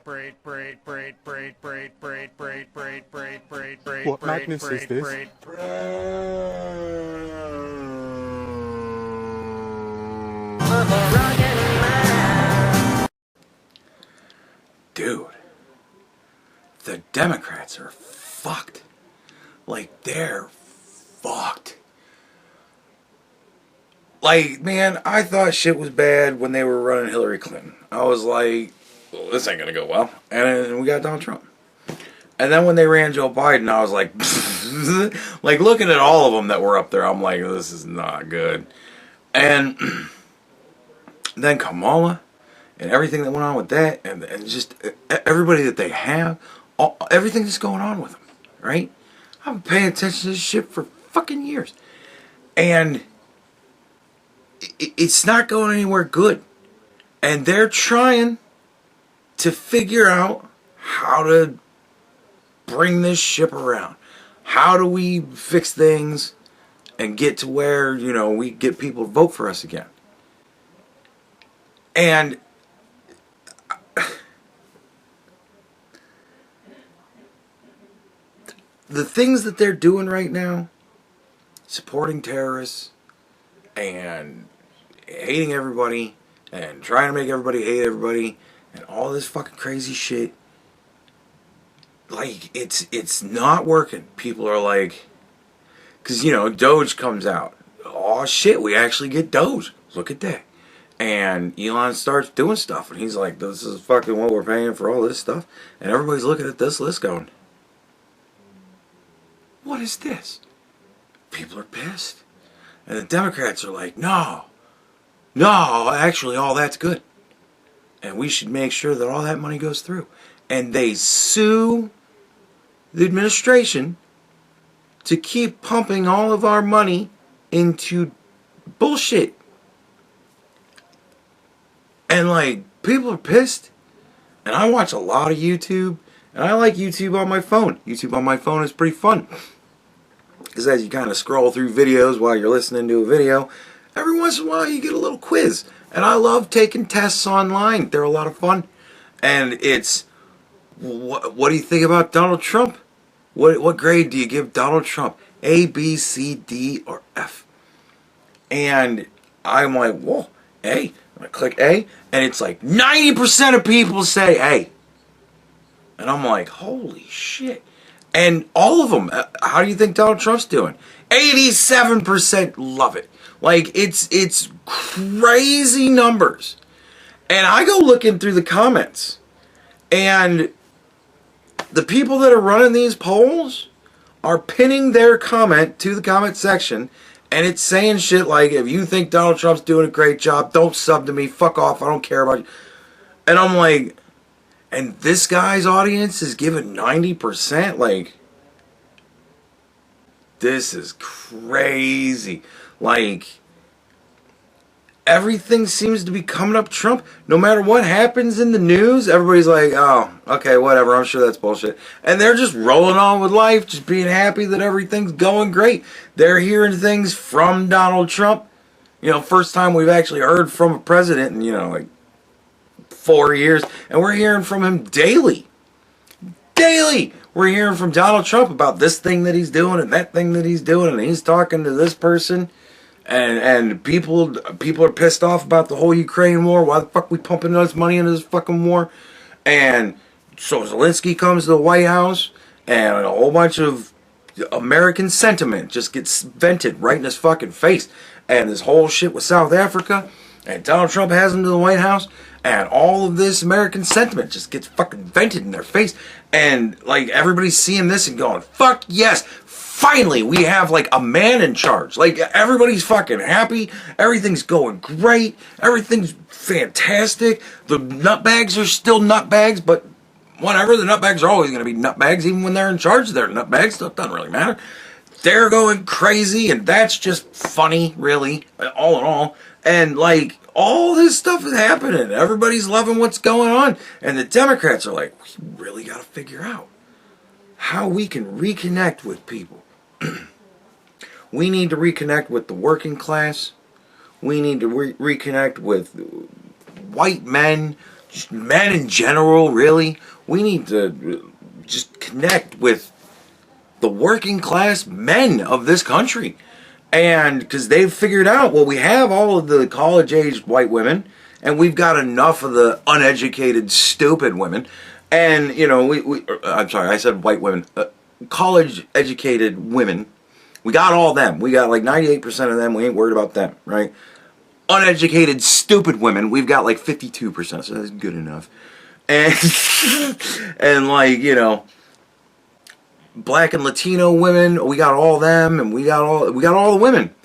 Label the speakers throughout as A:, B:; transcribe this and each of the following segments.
A: What madness is this?
B: Dude, the Democrats are fucked. Like, they're fucked. Like, man, I thought shit was bad when they were running Hillary Clinton. I was like, well, this ain't gonna go well. And then we got Donald Trump. And then when they ran Joe Biden, I was like, like looking at all of them that were up there, I'm like, this is not good. And then Kamala and everything that went on with that, and just everybody that they have, everything that's going on with them, right? I've been paying attention to this shit for fucking years. And it's not going anywhere good. And they're trying to figure out how to bring this ship around. How do we fix things and get to where, you know, we get people to vote for us again? And the things that they're doing right now, supporting terrorists and hating everybody and trying to make everybody hate everybody and all this fucking crazy shit, like, it's not working. People are like, because, you know, Doge comes out. Oh shit, we actually get Doge. Look at that. And Elon starts doing stuff, and he's like, this is fucking what we're paying for all this stuff. And everybody's looking at this list going, what is this? People are pissed. And the Democrats are like, no, actually all that's good. And we should make sure that all that money goes through. And they sue the administration to keep pumping all of our money into bullshit. And like, people are pissed. And I watch a lot of YouTube. And I like YouTube on my phone. YouTube on my phone is pretty fun. Because as you kind of scroll through videos while you're listening to a video, every once in a while you get a little quiz. And I love taking tests online. They're a lot of fun. And it's, what do you think about Donald Trump? What grade do you give Donald Trump? A, B, C, D, or F? And I'm like, whoa, A. And I click A, and it's like 90% of people say A. And I'm like, holy shit. And all of them, how do you think Donald Trump's doing? 87% love it. Like, it's crazy numbers. And I go looking through the comments, and the people that are running these polls are pinning their comment to the comment section, and it's saying shit like, if you think Donald Trump's doing a great job, don't sub to me, fuck off, I don't care about you. And I'm like, and this guy's audience is giving 90%? Like, this is crazy. Like, everything seems to be coming up Trump. No matter what happens in the news, everybody's like, oh, okay, whatever, I'm sure that's bullshit. And they're just rolling on with life, just being happy that everything's going great. They're hearing things from Donald Trump. You know, first time we've actually heard from a president in, you know, like 4 years. And we're hearing from him daily. Daily! We're hearing from Donald Trump about this thing that he's doing and that thing that he's doing. And he's talking to this person. And people are pissed off about the whole Ukraine war. Why the fuck we pumping this money into this fucking war? And so Zelensky comes to the White House, and a whole bunch of American sentiment just gets vented right in his fucking face. And this whole shit with South Africa, and Donald Trump has him to the White House, and all of this American sentiment just gets fucking vented in their face. And like, everybody's seeing this and going, fuck yes, finally we have like a man in charge. Like, everybody's fucking happy, everything's going great, everything's fantastic. The nutbags are still nutbags, but whatever, the nutbags are always going to be nutbags. Even when they're in charge, they're nutbags, so it doesn't really matter. They're going crazy, and that's just funny, really, all in all. And like, all this stuff is happening. Everybody's loving what's going on. And the Democrats are like, we really got to figure out how we can reconnect with people. We need to reconnect with the working class. We need to reconnect with white men just men in general, really, we need to just connect with the working class men of this country. And because they've figured out, well, we have all of the college-aged white women, and we've got enough of the uneducated, stupid women. And, you know, I'm sorry, I said white women. College-educated women. We got all them. We got like 98% of them. We ain't worried about them, right? Uneducated, stupid women. We've got like 52%, so that's good enough. And, and like, you know, Black and Latino women, we got all them, and we got all the women.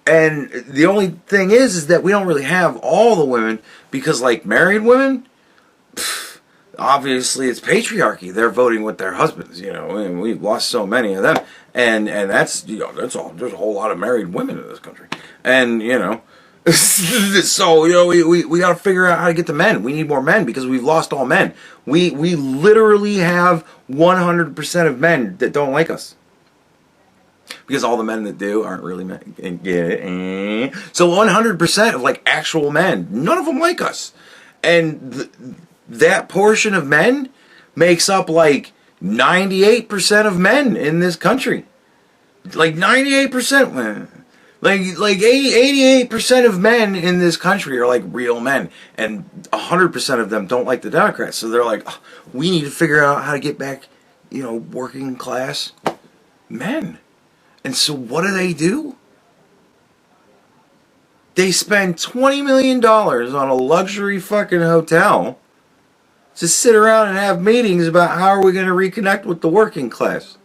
B: And the only thing is that we don't really have all the women, because like married women, obviously it's patriarchy. They're voting with their husbands, you know, and we've lost so many of them. And that's, you know, that's all. There's a whole lot of married women in this country. And, you know, so, you know, we got to figure out how to get the men. We need more men because we've lost all men. We literally have 100% of men that don't like us. Because all the men that do aren't really men. So 100% of like actual men, none of them like us. And that portion of men makes up like 98% of men in this country. Like 98%. Like 88% of men in this country are like real men, and 100% of them don't like the Democrats. So they're like, oh, we need to figure out how to get back, you know, working class men. And so what do? They spend $20 million on a luxury fucking hotel to sit around and have meetings about how are we going to reconnect with the working class.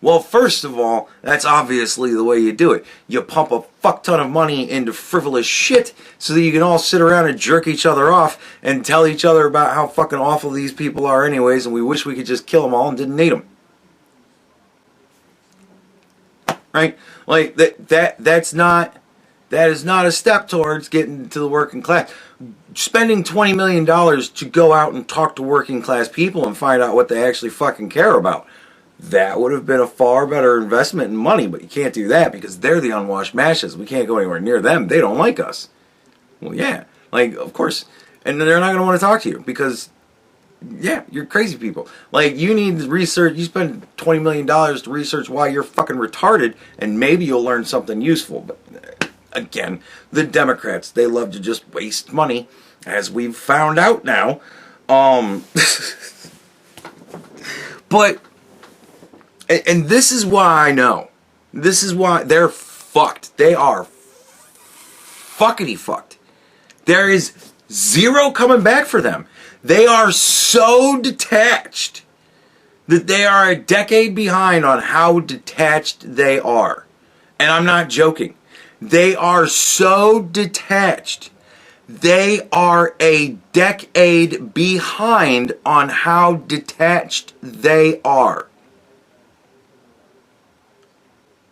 B: Well, first of all, that's obviously the way you do it. You pump a fuck ton of money into frivolous shit so that you can all sit around and jerk each other off and tell each other about how fucking awful these people are anyways, and we wish we could just kill them all and didn't need them. Right? Like, that is not a step towards getting to the working class. Spending $20 million to go out and talk to working class people and find out what they actually fucking care about. That would have been a far better investment in money, but you can't do that because they're the unwashed masses. We can't go anywhere near them. They don't like us. Well, yeah, like, of course. And they're not going to want to talk to you because, yeah, you're crazy people. Like, you need to research. You spend $20 million to research why you're fucking retarded, and maybe you'll learn something useful. But, again, the Democrats, they love to just waste money, as we've found out now. But... And this is why I know. This is why they're fucked. They are fuckity fucked. There is zero coming back for them. They are so detached that they are a decade behind on how detached they are. And I'm not joking. They are so detached. They are a decade behind on how detached they are.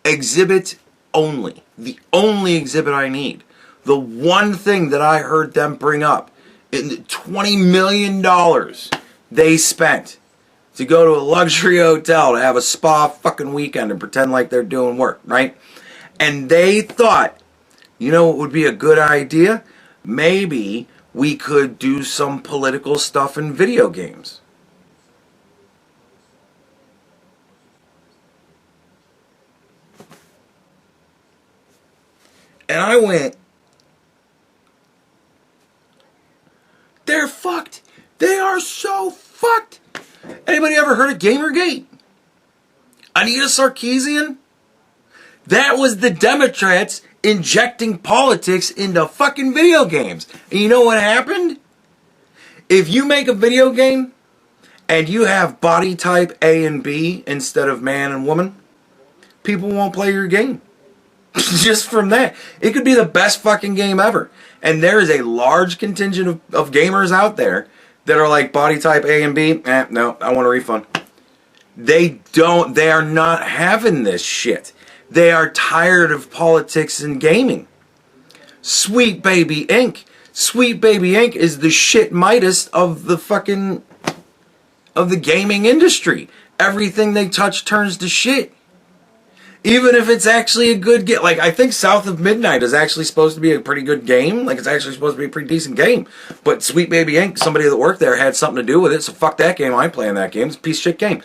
B: Exhibit only. The only exhibit I need. The one thing that I heard them bring up in the $20 million they spent to go to a luxury hotel to have a spa fucking weekend and pretend like they're doing work, right? And they thought, you know what would be a good idea? Maybe we could do some political stuff in video games. And I went, they're fucked. They are so fucked. Anybody ever heard of Gamergate? Anita Sarkeesian? That was the Democrats injecting politics into fucking video games. And you know what happened? If you make a video game and you have body type A and B instead of man and woman, people won't play your game. Just from that. It could be the best fucking game ever. And there is a large contingent of gamers out there that are like body type A and B. No, I want a refund. They are not having this shit. They are tired of politics and gaming. Sweet Baby Inc. Sweet Baby Inc. is the shit Midas of the fucking, of the gaming industry. Everything they touch turns to shit. Even if it's actually a good game. Like, I think South of Midnight is actually supposed to be a pretty good game. Like, it's actually supposed to be a pretty decent game. But Sweet Baby Inc., somebody that worked there had something to do with it, so fuck that game. I ain't playing that game. It's a piece of shit game.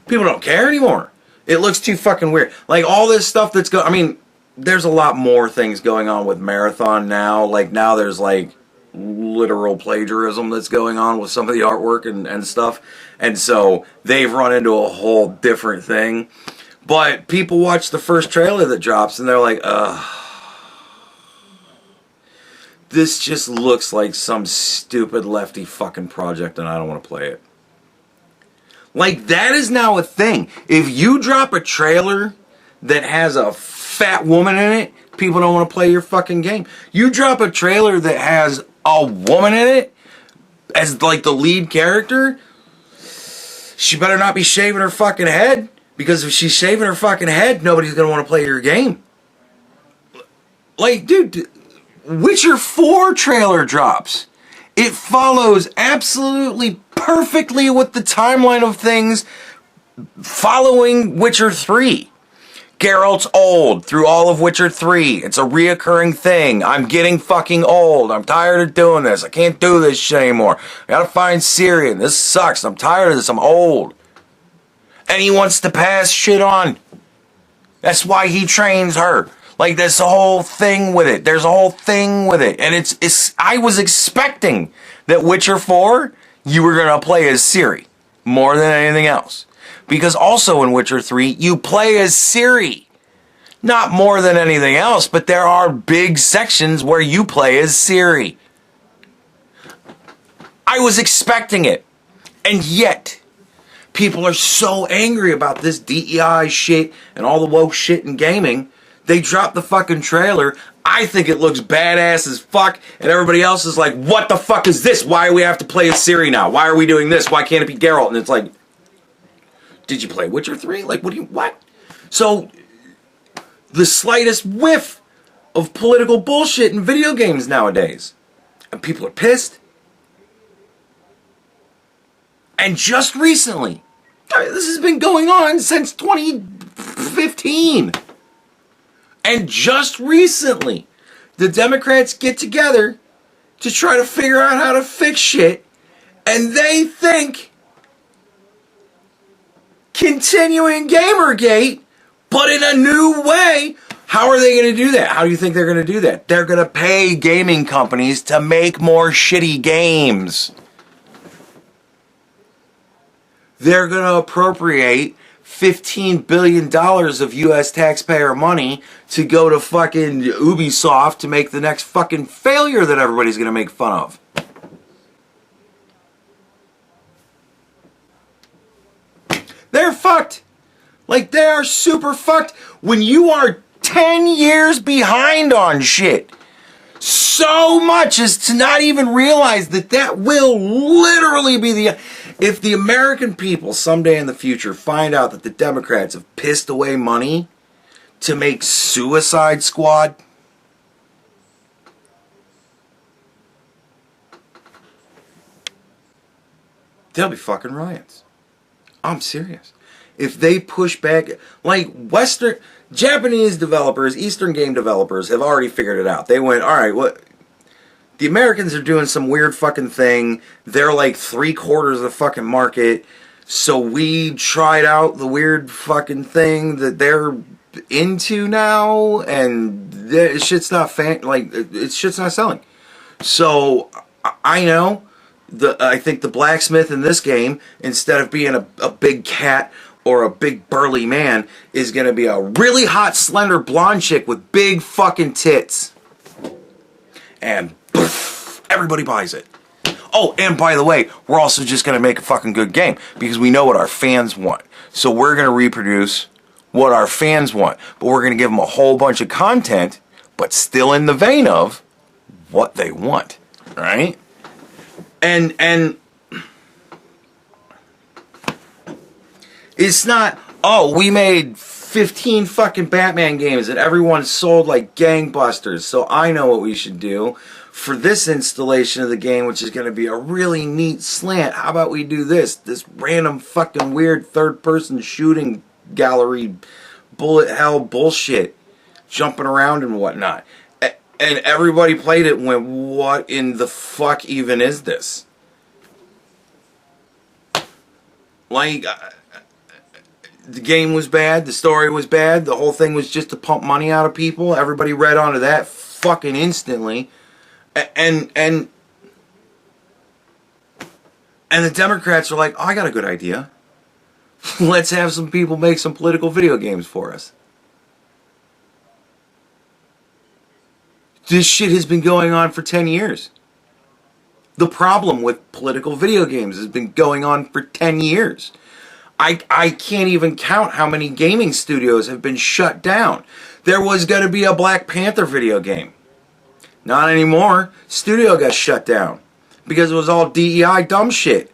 B: People don't care anymore. It looks too fucking weird. Like, all this stuff that's I mean, there's a lot more things going on with Marathon now. Like, now there's, like, literal plagiarism that's going on with some of the artwork and stuff. And so they've run into a whole different thing. But people watch the first trailer that drops and they're like, this just looks like some stupid lefty fucking project and I don't want to play it. Like, that is now a thing. If you drop a trailer that has a fat woman in it, people don't want to play your fucking game. You drop a trailer that has a woman in it as like the lead character, she better not be shaving her fucking head, because if she's shaving her fucking head, nobody's gonna want to play your game. Like, dude, Witcher 4 trailer drops. It follows absolutely perfectly with the timeline of things following Witcher 3. Geralt's old through all of Witcher 3. It's a reoccurring thing. I'm getting fucking old. I'm tired of doing this. I can't do this shit anymore. I gotta find Ciri, and this sucks. I'm tired of this. I'm old. And he wants to pass shit on. That's why he trains her. Like, there's a whole thing with it. There's a whole thing with it. And it's I was expecting that Witcher 4, you were gonna play as Ciri more than anything else. Because also in Witcher 3, you play as Ciri. Not more than anything else, but there are big sections where you play as Ciri. I was expecting it. And yet, people are so angry about this DEI shit and all the woke shit in gaming. They dropped the fucking trailer. I think it looks badass as fuck. And everybody else is like, what the fuck is this? Why do we have to play as Ciri now? Why are we doing this? Why can't it be Geralt? And it's like, did you play Witcher 3? Like, what? So, the slightest whiff of political bullshit in video games nowadays. And people are pissed. And just recently, this has been going on since 2015. And just recently, the Democrats get together to try to figure out how to fix shit. And they think continuing Gamergate, but in a new way. How are they going to do that? How do you think they're going to do that? They're going to pay gaming companies to make more shitty games. They're going to appropriate $15 billion of U.S. taxpayer money to go to fucking Ubisoft to make the next fucking failure that everybody's going to make fun of. They're fucked. Like, they are super fucked when you are 10 years behind on shit. So much as to not even realize that that will literally be the... If the American people someday in the future find out that the Democrats have pissed away money to make Suicide Squad, there'll be fucking riots. I'm serious. If they push back, like Japanese developers, Eastern game developers have already figured it out. They went, all right, what? The Americans are doing some weird fucking thing. They're like 3/4 of the fucking market. So we tried out the weird fucking thing that they're into now, and shit's not shit's not selling. So I know. I think the blacksmith in this game, instead of being a big cat or a big burly man, is going to be a really hot, slender blonde chick with big fucking tits. And poof, everybody buys it. Oh, and by the way, we're also just going to make a fucking good game because we know what our fans want. So we're going to reproduce what our fans want. But we're going to give them a whole bunch of content, but still in the vein of what they want. Right? And it's not, oh, we made 15 fucking Batman games and everyone sold like gangbusters, so I know what we should do for this installation of the game, which is going to be a really neat slant. How about we do this random fucking weird third-person shooting gallery, bullet hell bullshit, jumping around and whatnot. And everybody played it and went, what in the fuck even is this? Like, the game was bad, the story was bad, the whole thing was just to pump money out of people. Everybody read onto that fucking instantly. And the Democrats are like, oh, I got a good idea. Let's have some people make some political video games for us. This shit has been going on for 10 years. The problem with political video games has been going on for 10 years. I can't even count how many gaming studios have been shut down. There was going to be a Black Panther video game. Not anymore. Studio got shut down because it was all DEI dumb shit.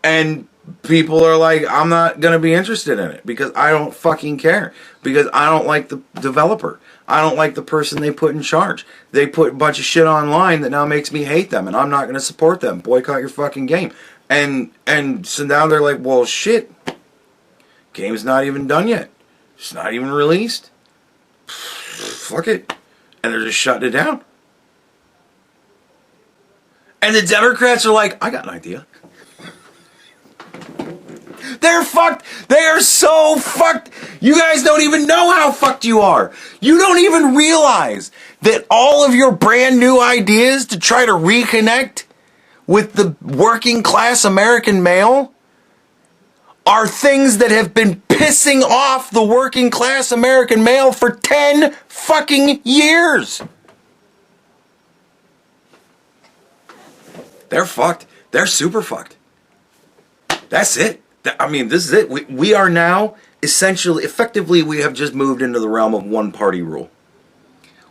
B: And people are like, I'm not going to be interested in it because I don't fucking care. Because I don't like the developer. I don't like the person they put in charge. They put a bunch of shit online that now makes me hate them, and I'm not going to support them. Boycott your fucking game. And so now they're like, well, shit. Game's not even done yet. It's not even released. Fuck it. And they're just shutting it down. And the Democrats are like, I got an idea. They're fucked. They are so fucked. You guys don't even know how fucked you are. You don't even realize that all of your brand new ideas to try to reconnect with the working class American male are things that have been pissing off the working class American male for 10 fucking years. They're fucked. They're super fucked. That's it. I mean, this is it. We are now effectively, we have just moved into the realm of one-party rule.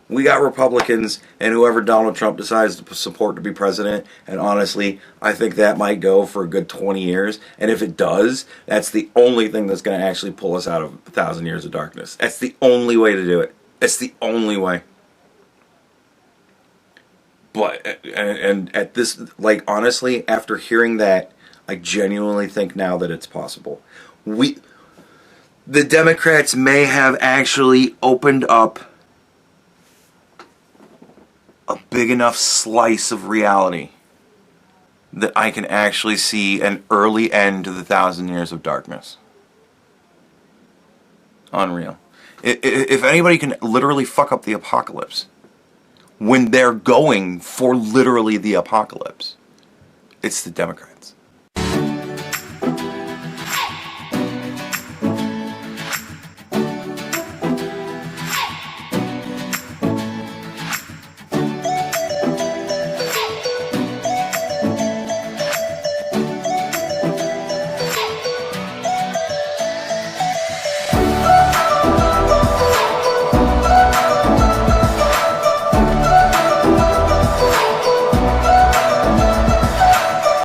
B: We got Republicans and whoever Donald Trump decides to support to be president, and honestly, I think that might go for a good 20 years, and if it does, that's the only thing that's going to actually pull us out of 1,000 years of darkness. That's the only way to do it. That's the only way. But, and at this, like, honestly, after hearing that, I genuinely think now that it's possible. The Democrats may have actually opened up a big enough slice of reality that I can actually see an early end to the 1,000 years of darkness. Unreal. If anybody can literally fuck up the apocalypse when they're going for literally the apocalypse, it's the Democrats.